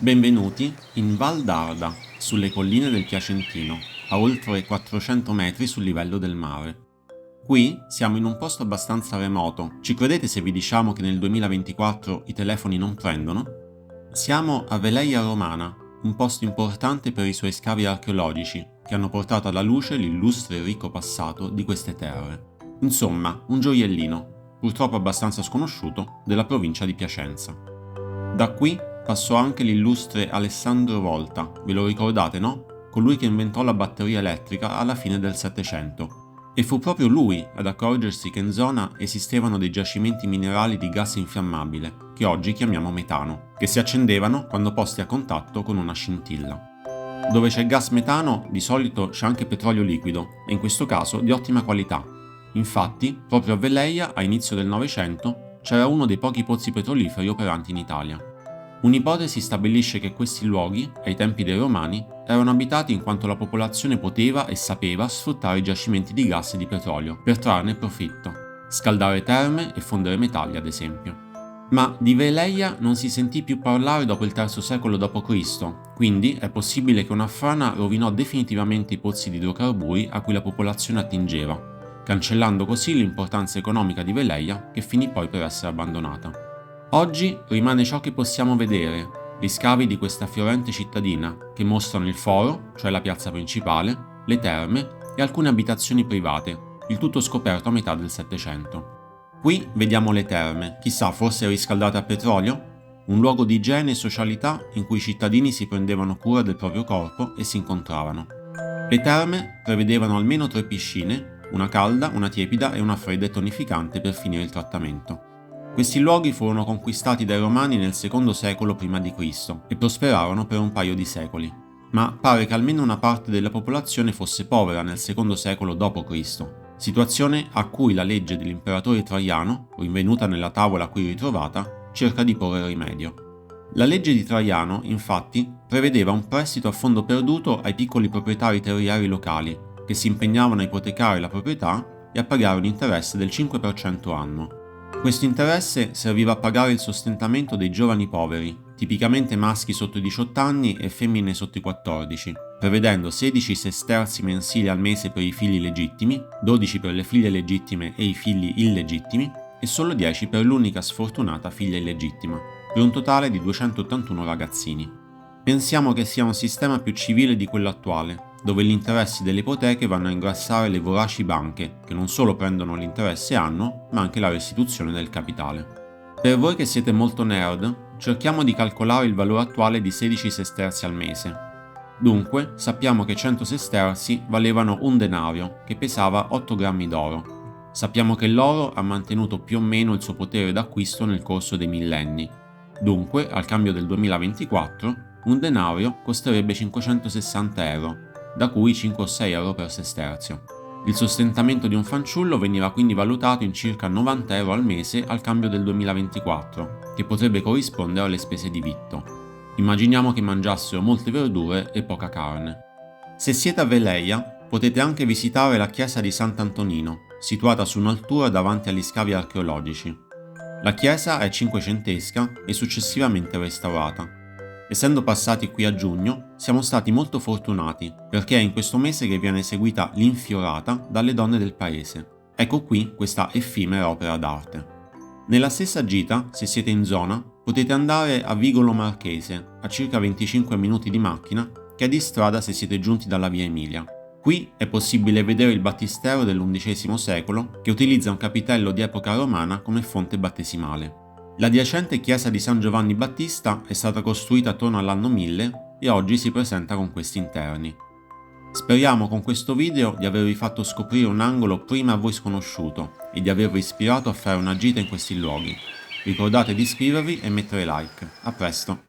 Benvenuti in Val d'Arda, sulle colline del Piacentino, a oltre 400 metri sul livello del mare. Qui siamo in un posto abbastanza remoto. Ci credete se vi diciamo che nel 2024 i telefoni non prendono? Siamo a Veleia Romana, un posto importante per i suoi scavi archeologici, che hanno portato alla luce l'illustre e ricco passato di queste terre. Insomma, un gioiellino, purtroppo abbastanza sconosciuto, della provincia di Piacenza. Da qui passò anche l'illustre Alessandro Volta, ve lo ricordate, no? Colui che inventò la batteria elettrica alla fine del Settecento. E fu proprio lui ad accorgersi che in zona esistevano dei giacimenti minerali di gas infiammabile, che oggi chiamiamo metano, che si accendevano quando posti a contatto con una scintilla. Dove c'è gas metano, di solito c'è anche petrolio liquido, e in questo caso di ottima qualità. Infatti, proprio a Veleia, a inizio del Novecento, c'era uno dei pochi pozzi petroliferi operanti in Italia. Un'ipotesi stabilisce che questi luoghi, ai tempi dei Romani, erano abitati in quanto la popolazione poteva e sapeva sfruttare i giacimenti di gas e di petrolio per trarne profitto, scaldare terme e fondere metalli ad esempio. Ma di Veleia non si sentì più parlare dopo il III secolo d.C., quindi è possibile che una frana rovinò definitivamente i pozzi di idrocarburi a cui la popolazione attingeva, cancellando così l'importanza economica di Veleia che finì poi per essere abbandonata. Oggi rimane ciò che possiamo vedere, gli scavi di questa fiorente cittadina che mostrano il foro, cioè la piazza principale, le terme e alcune abitazioni private, il tutto scoperto a metà del Settecento. Qui vediamo le terme, chissà forse riscaldate a petrolio? Un luogo di igiene e socialità in cui i cittadini si prendevano cura del proprio corpo e si incontravano. Le terme prevedevano almeno 3 piscine, una calda, una tiepida e una fredda e tonificante per finire il trattamento. Questi luoghi furono conquistati dai Romani nel II secolo prima di Cristo e prosperarono per un paio di secoli. Ma pare che almeno una parte della popolazione fosse povera nel II secolo d.C., situazione a cui la legge dell'imperatore Traiano, rinvenuta nella tavola qui ritrovata, cerca di porre rimedio. La legge di Traiano, infatti, prevedeva un prestito a fondo perduto ai piccoli proprietari terrieri locali, che si impegnavano a ipotecare la proprietà e a pagare un interesse del 5% annuo. Questo interesse serviva a pagare il sostentamento dei giovani poveri, tipicamente maschi sotto i 18 anni e femmine sotto i 14, prevedendo 16 sesterzi mensili al mese per i figli legittimi, 12 per le figlie legittime e i figli illegittimi e solo 10 per l'unica sfortunata figlia illegittima, per un totale di 281 ragazzini. Pensiamo che sia un sistema più civile di quello attuale, dove gli interessi delle ipoteche vanno a ingrassare le voraci banche, che non solo prendono l'interesse annuo, ma anche la restituzione del capitale. Per voi che siete molto nerd, cerchiamo di calcolare il valore attuale di 16 sesterzi al mese. Dunque, sappiamo che 100 sesterzi valevano un denario, che pesava 8 grammi d'oro. Sappiamo che l'oro ha mantenuto più o meno il suo potere d'acquisto nel corso dei millenni. Dunque, al cambio del 2024, un denario costerebbe 560 euro, da cui 5 o 6 euro per sesterzio. Il sostentamento di un fanciullo veniva quindi valutato in circa 90 euro al mese al cambio del 2024, che potrebbe corrispondere alle spese di vitto. Immaginiamo che mangiassero molte verdure e poca carne. Se siete a Veleia, potete anche visitare la chiesa di Sant'Antonino, situata su un'altura davanti agli scavi archeologici. La chiesa è cinquecentesca e successivamente restaurata. Essendo passati qui a giugno, siamo stati molto fortunati perché è in questo mese che viene eseguita l'infiorata dalle donne del paese. Ecco qui questa effimera opera d'arte. Nella stessa gita, se siete in zona, potete andare a Vigolo Marchese, a circa 25 minuti di macchina, che è di strada se siete giunti dalla via Emilia. Qui è possibile vedere il battistero dell'XI secolo che utilizza un capitello di epoca romana come fonte battesimale. L'adiacente chiesa di San Giovanni Battista è stata costruita attorno all'anno 1000 e oggi si presenta con questi interni. Speriamo con questo video di avervi fatto scoprire un angolo prima a voi sconosciuto e di avervi ispirato a fare una gita in questi luoghi. Ricordate di iscrivervi e mettere like. A presto!